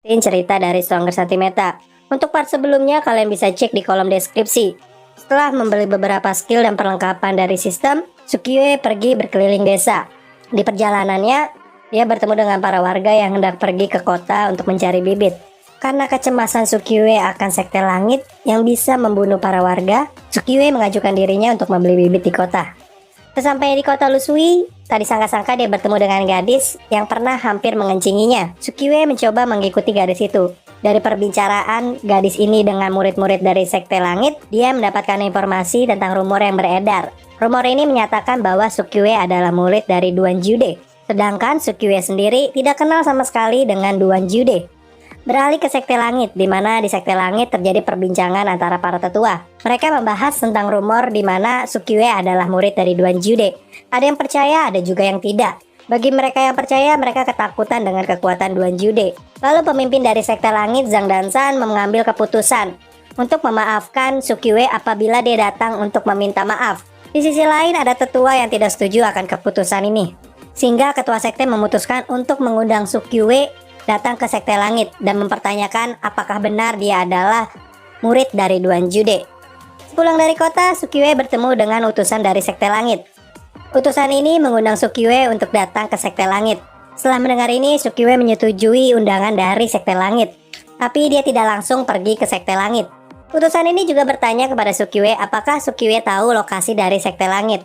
cerita dari Stronger Santimeta. Untuk part sebelumnya kalian bisa cek di kolom deskripsi. Setelah membeli beberapa skill dan perlengkapan dari sistem, Sukiwe pergi berkeliling desa. Di perjalanannya, dia bertemu dengan para warga yang hendak pergi ke kota untuk mencari bibit. Karena kecemasan Sukiwe akan sekte langit yang bisa membunuh para warga, Sukiwe mengajukan dirinya untuk membeli bibit di kota. Sesampainya di kota Lusui, tak disangka-sangka dia bertemu dengan gadis yang pernah hampir mengencinginya. Sukiwe mencoba mengikuti gadis itu. Dari perbicaraan gadis ini dengan murid-murid dari Sekte Langit, dia mendapatkan informasi tentang rumor yang beredar. Rumor ini menyatakan bahwa Sukiwe adalah murid dari Duan Jude. Sedangkan Sukiwe sendiri tidak kenal sama sekali dengan Duan Jude. Beralih ke Sekte Langit, di mana di Sekte Langit terjadi perbincangan antara para tetua. Mereka membahas tentang rumor di mana Sukiwe adalah murid dari Duan Jude. Ada yang percaya, ada juga yang tidak. Bagi mereka yang percaya, mereka ketakutan dengan kekuatan Duan Jude. Lalu pemimpin dari Sekte Langit, Zhang Dansan, mengambil keputusan untuk memaafkan Sukiwe apabila dia datang untuk meminta maaf. Di sisi lain, ada tetua yang tidak setuju akan keputusan ini. Sehingga ketua sekte memutuskan untuk mengundang Sukiwe datang ke Sekte Langit dan mempertanyakan apakah benar dia adalah murid dari Duan Jude. Pulang dari kota, Sukiwe bertemu dengan utusan dari Sekte Langit. Utusan ini mengundang Sukiwe untuk datang ke Sekte Langit. Setelah mendengar ini, Sukiwe menyetujui undangan dari Sekte Langit. Tapi dia tidak langsung pergi ke Sekte Langit. Utusan ini juga bertanya kepada Sukiwe apakah Sukiwe tahu lokasi dari Sekte Langit.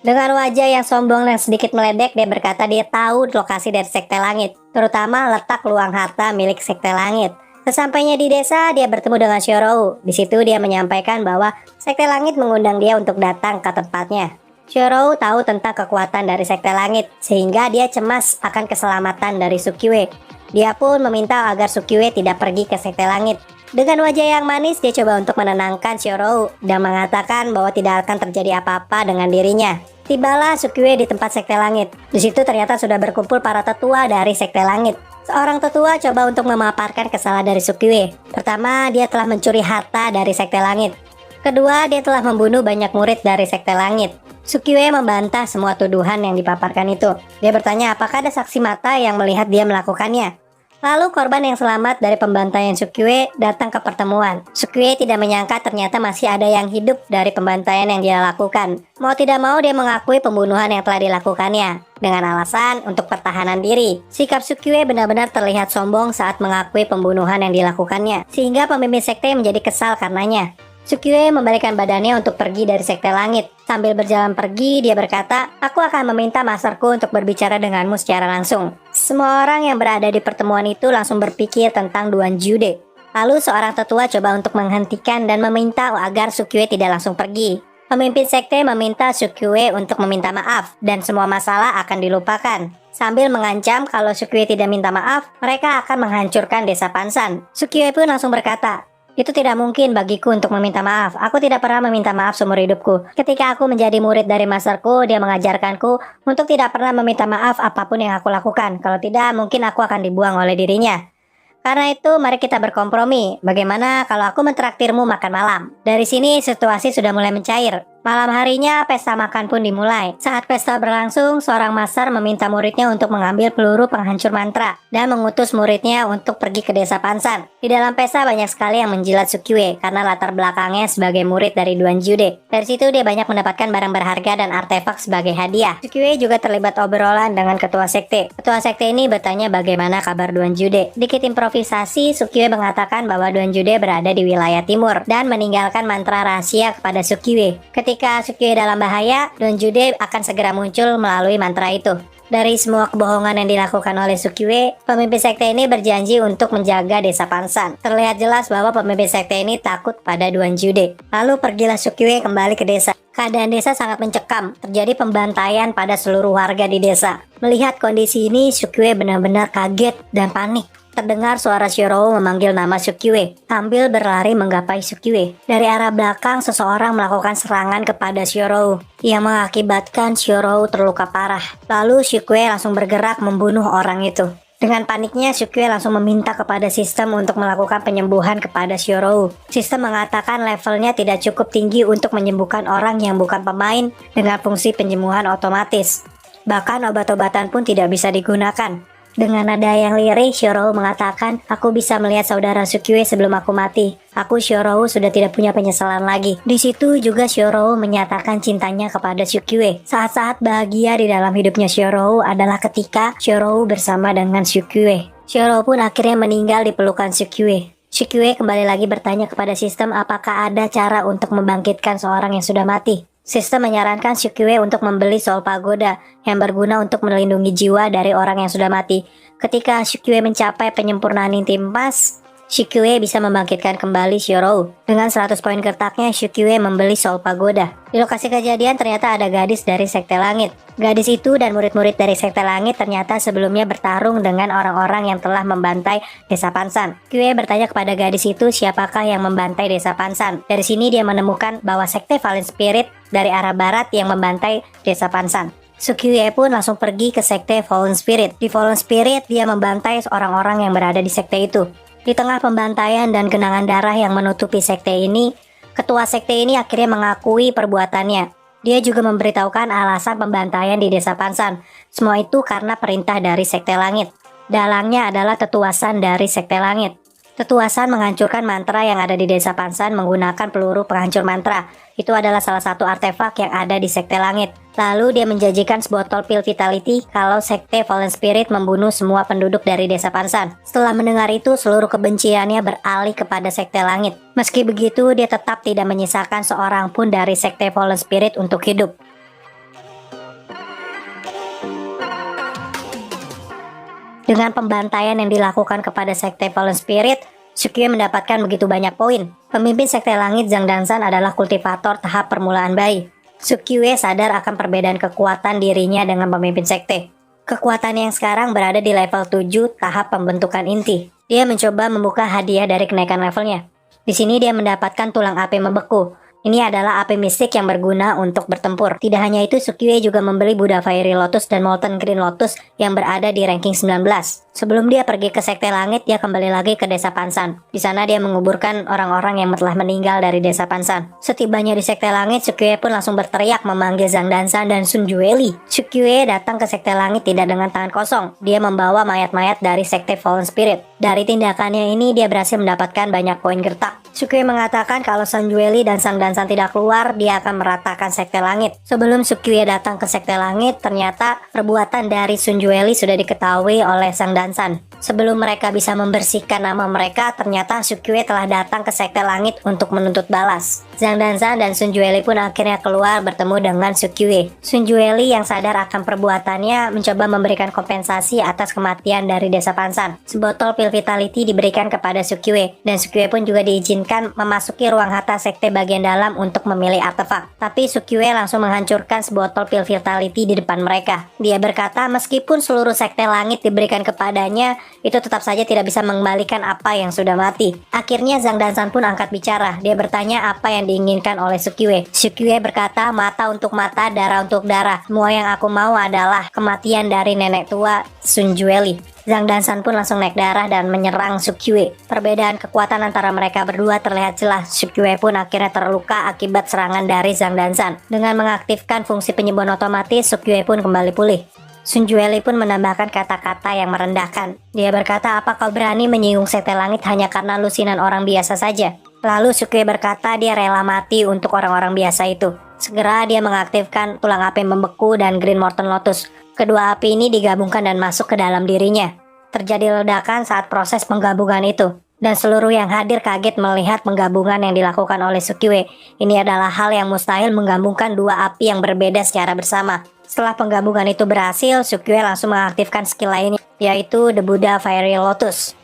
Dengan wajah yang sombong dan sedikit meledek, dia berkata dia tahu lokasi dari Sekte Langit, terutama letak luang harta milik Sekte Langit. Sesampainya di desa, dia bertemu dengan Xiaorou. Di situ dia menyampaikan bahwa Sekte Langit mengundang dia untuk datang ke tempatnya. Xiaorou tahu tentang kekuatan dari Sekte Langit, sehingga dia cemas akan keselamatan dari Sukiwe. Dia pun meminta agar Sukiwe tidak pergi ke Sekte Langit. Dengan wajah yang manis, dia coba untuk menenangkan Xiaorou dan mengatakan bahwa tidak akan terjadi apa-apa dengan dirinya. Tibalah Sukiwe di tempat Sekte Langit. Di situ ternyata sudah berkumpul para tetua dari Sekte Langit. Seorang tetua coba untuk memaparkan kesalahan dari Sukiwe. Pertama, dia telah mencuri harta dari Sekte Langit. Kedua, dia telah membunuh banyak murid dari Sekte Langit. Sukiwe membantah semua tuduhan yang dipaparkan itu. Dia bertanya apakah ada saksi mata yang melihat dia melakukannya. Lalu korban yang selamat dari pembantaian Sukiwe datang ke pertemuan. Sukiwe tidak menyangka ternyata masih ada yang hidup dari pembantaian yang dia lakukan. Mau tidak mau dia mengakui pembunuhan yang telah dilakukannya dengan alasan untuk pertahanan diri. Sikap Sukiwe benar-benar terlihat sombong saat mengakui pembunuhan yang dilakukannya, sehingga pemimpin sekte menjadi kesal karenanya. Sukiwe membalikkan badannya untuk pergi dari Sekte Langit. Sambil berjalan pergi, dia berkata, "Aku akan meminta masterku untuk berbicara denganmu secara langsung." Semua orang yang berada di pertemuan itu langsung berpikir tentang Duan Jude. Lalu seorang tetua coba untuk menghentikan dan meminta agar Sukiwe tidak langsung pergi. Pemimpin sekte meminta Sukiwe untuk meminta maaf dan semua masalah akan dilupakan. Sambil mengancam kalau Sukiwe tidak minta maaf, mereka akan menghancurkan desa Pansan. Sukiwe pun langsung berkata, "Itu tidak mungkin bagiku untuk meminta maaf. Aku tidak pernah meminta maaf seumur hidupku. Ketika aku menjadi murid dari masterku, dia mengajarkanku untuk tidak pernah meminta maaf apapun yang aku lakukan. Kalau tidak, mungkin aku akan dibuang oleh dirinya. Karena itu, mari kita berkompromi. Bagaimana kalau aku mentraktirmu makan malam?" Dari sini, situasi sudah mulai mencair. Malam harinya, pesta makan pun dimulai. Saat pesta berlangsung, seorang master meminta muridnya untuk mengambil peluru penghancur mantra dan mengutus muridnya untuk pergi ke desa Pansan. Di dalam pesta banyak sekali yang menjilat Sukiwe karena latar belakangnya sebagai murid dari Duan Jude. Dari situ dia banyak mendapatkan barang berharga dan artefak sebagai hadiah. Sukiwe juga terlibat obrolan dengan ketua sekte. Ketua sekte ini bertanya bagaimana kabar Duan Jude. Dikit improvisasi, Sukiwe mengatakan bahwa Duan Jude berada di wilayah timur dan meninggalkan mantra rahasia kepada Sukiwe. Ketika Sukiwe dalam bahaya, Duan Jude akan segera muncul melalui mantra itu. Dari semua kebohongan yang dilakukan oleh Sukiwe, pemimpin sekte ini berjanji untuk menjaga desa Pansan. Terlihat jelas bahwa pemimpin sekte ini takut pada Duan Jude. Lalu pergilah Sukiwe kembali ke desa. Keadaan desa sangat mencekam, terjadi pembantaian pada seluruh warga di desa. Melihat kondisi ini, Sukiwe benar-benar kaget dan panik. Terdengar suara Xiaorou memanggil nama Sukiwe sambil berlari menggapai Sukiwe. Dari arah belakang, seseorang melakukan serangan kepada Xiaorou yang mengakibatkan Xiaorou terluka parah. Lalu Sukiwe langsung bergerak membunuh orang itu. Dengan paniknya, Sukiwe langsung meminta kepada sistem untuk melakukan penyembuhan kepada Xiaorou. Sistem mengatakan levelnya tidak cukup tinggi untuk menyembuhkan orang yang bukan pemain dengan fungsi penyembuhan otomatis. Bahkan obat-obatan pun tidak bisa digunakan. Dengan nada yang lirih, Xiaorou mengatakan, "Aku bisa melihat saudara Sukyue sebelum aku mati. Aku Xiaorou sudah tidak punya penyesalan lagi." Di situ juga Xiaorou menyatakan cintanya kepada Sukyue. Saat-saat bahagia di dalam hidupnya Xiaorou adalah ketika Xiaorou bersama dengan Sukyue. Xiaorou pun akhirnya meninggal di pelukan Sukyue. Sukyue kembali lagi bertanya kepada sistem apakah ada cara untuk membangkitkan seorang yang sudah mati. Sistem menyarankan Sukyue untuk membeli Soul Pagoda yang berguna untuk melindungi jiwa dari orang yang sudah mati. Ketika Sukyue mencapai penyempurnaan inti emas, Sukyue bisa membangkitkan kembali Xiaorou. Dengan 100 poin gertaknya, Sukyue membeli Soul Pagoda. Di lokasi kejadian ternyata ada gadis dari Sekte Langit. Gadis itu dan murid-murid dari Sekte Langit ternyata sebelumnya bertarung dengan orang-orang yang telah membantai Desa Pansan. Sukyue bertanya kepada gadis itu siapakah yang membantai Desa Pansan. Dari sini dia menemukan bahwa Sekte Fallen Spirit dari arah barat yang membantai Desa Pansan. Sukyue pun langsung pergi ke Sekte Fallen Spirit. Di Fallen Spirit dia membantai orang-orang yang berada di sekte itu. Di tengah pembantaian dan genangan darah yang menutupi sekte ini, ketua sekte ini akhirnya mengakui perbuatannya. Dia juga memberitahukan alasan pembantaian di Desa Pansan. Semua itu karena perintah dari Sekte Langit. Dalangnya adalah tetuasan dari Sekte Langit. Tetuasan menghancurkan mantra yang ada di Desa Pansan menggunakan peluru penghancur mantra. Itu adalah salah satu artefak yang ada di Sekte Langit. Lalu dia menjanjikan sebotol pil vitality kalau Sekte Fallen Spirit membunuh semua penduduk dari Desa Pansan. Setelah mendengar itu, seluruh kebenciannya beralih kepada Sekte Langit. Meski begitu, dia tetap tidak menyisakan seorang pun dari Sekte Fallen Spirit untuk hidup. Dengan pembantaian yang dilakukan kepada Sekte Fallen Spirit, Sukyue mendapatkan begitu banyak poin. Pemimpin Sekte Langit Zhang Dansan adalah kultivator tahap permulaan bayi. Sukyue sadar akan perbedaan kekuatan dirinya dengan pemimpin sekte. Kekuatan yang sekarang berada di level 7 tahap pembentukan inti. Dia mencoba membuka hadiah dari kenaikan levelnya. Di sini dia mendapatkan tulang api membeku. Ini adalah api mistik yang berguna untuk bertempur. Tidak hanya itu, Sukyue juga membeli Buddha Fiery Lotus dan Molten Green Lotus yang berada di ranking 19. Sebelum dia pergi ke Sekte Langit, dia kembali lagi ke Desa Pansan. Di sana dia menguburkan orang-orang yang telah meninggal dari Desa Pansan. Setibanya di Sekte Langit, Sukyue pun langsung berteriak memanggil Zhang Dansan dan Sun Jueli. Sukyue datang ke Sekte Langit tidak dengan tangan kosong. Dia membawa mayat-mayat dari Sekte Fallen Spirit. Dari tindakannya ini, dia berhasil mendapatkan banyak poin gertak. Sukyue mengatakan kalau Sun Jueli dan Zhang Dansan tidak keluar, dia akan meratakan Sekte Langit. Sebelum Sukyue datang ke Sekte Langit, ternyata perbuatan dari Sun Jueli sudah diketahui oleh Zhang Dansan. Sebelum mereka bisa membersihkan nama mereka, ternyata Sukyue telah datang ke Sekte Langit untuk menuntut balas. Zhang Dansan dan Sun Jueli pun akhirnya keluar bertemu dengan Sukyue. Sun Jueli yang sadar akan perbuatannya mencoba memberikan kompensasi atas kematian dari Desa Pansan. Sebotol pil vitality diberikan kepada Sukyue, dan Sukyue pun juga diizinkan memasuki ruang harta sekte bagian dalam untuk memilih artefak. Tapi Sukyue langsung menghancurkan sebotol pil vitality di depan mereka. Dia berkata meskipun seluruh Sekte Langit diberikan kepadanya, itu tetap saja tidak bisa mengembalikan apa yang sudah mati. Akhirnya Zhang Dansan pun angkat bicara. Dia bertanya apa yang diinginkan oleh Sukyue. Sukyue berkata, mata untuk mata, darah untuk darah. Semua yang aku mau adalah kematian dari nenek tua Sun Jueli. Zhang Dansan pun langsung naik darah dan menyerang Sukyue. Perbedaan kekuatan antara mereka berdua terlihat jelas. Sukyue pun akhirnya terluka akibat serangan dari Zhang Dansan. Dengan mengaktifkan fungsi penyembuhan otomatis, Sukyue pun kembali pulih. Sun Jueli pun menambahkan kata-kata yang merendahkan. Dia berkata, apa kau berani menyinggung Sekte Langit hanya karena lusinan orang biasa saja? Lalu Sukyue berkata dia rela mati untuk orang-orang biasa itu. Segera dia mengaktifkan tulang api membeku dan Green Molten Lotus. Kedua api ini digabungkan dan masuk ke dalam dirinya. Terjadi ledakan saat proses penggabungan itu. Dan seluruh yang hadir kaget melihat penggabungan yang dilakukan oleh Sukyue. Ini adalah hal yang mustahil menggabungkan dua api yang berbeda secara bersama. Setelah penggabungan itu berhasil, Sukyue langsung mengaktifkan skill lainnya, yaitu The Buddha Fiery Lotus.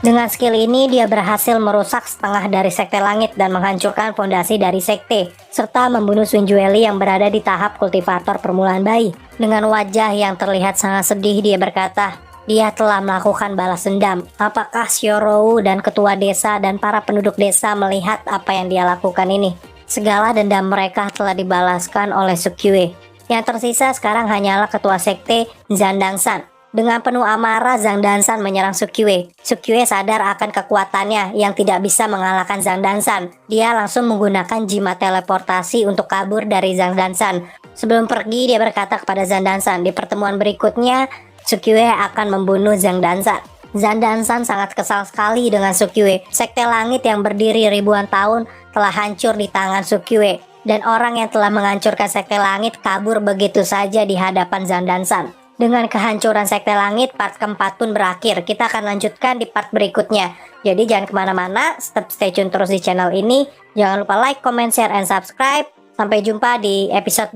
Dengan skill ini, dia berhasil merusak setengah dari Sekte Langit dan menghancurkan fondasi dari sekte, serta membunuh Sun Jueli yang berada di tahap kultivator permulaan bayi. Dengan wajah yang terlihat sangat sedih, dia berkata, dia telah melakukan balas dendam. Apakah Xiaorou dan ketua desa dan para penduduk desa melihat apa yang dia lakukan ini? Segala dendam mereka telah dibalaskan oleh Sukyue. Yang tersisa sekarang hanyalah ketua sekte Zhang Dansan. Dengan penuh amarah, Zhang Dansan menyerang Sukyue. Sukyue sadar akan kekuatannya yang tidak bisa mengalahkan Zhang Dansan. Dia langsung menggunakan jimat teleportasi untuk kabur dari Zhang Dansan. Sebelum pergi, dia berkata kepada Zhang Dansan, di pertemuan berikutnya, Sukyue akan membunuh Zhang Dansan. Zhang Dansan sangat kesal sekali dengan Sukyue. Sekte Langit yang berdiri ribuan tahun telah hancur di tangan Sukyue. Dan orang yang telah menghancurkan Sekte Langit kabur begitu saja di hadapan Zhang Dansan. Dengan kehancuran Sekte Langit, part keempat pun berakhir. Kita akan lanjutkan di part berikutnya. Jadi jangan kemana-mana, tetap stay tune terus di channel ini. Jangan lupa like, comment, share, and subscribe. Sampai jumpa di episode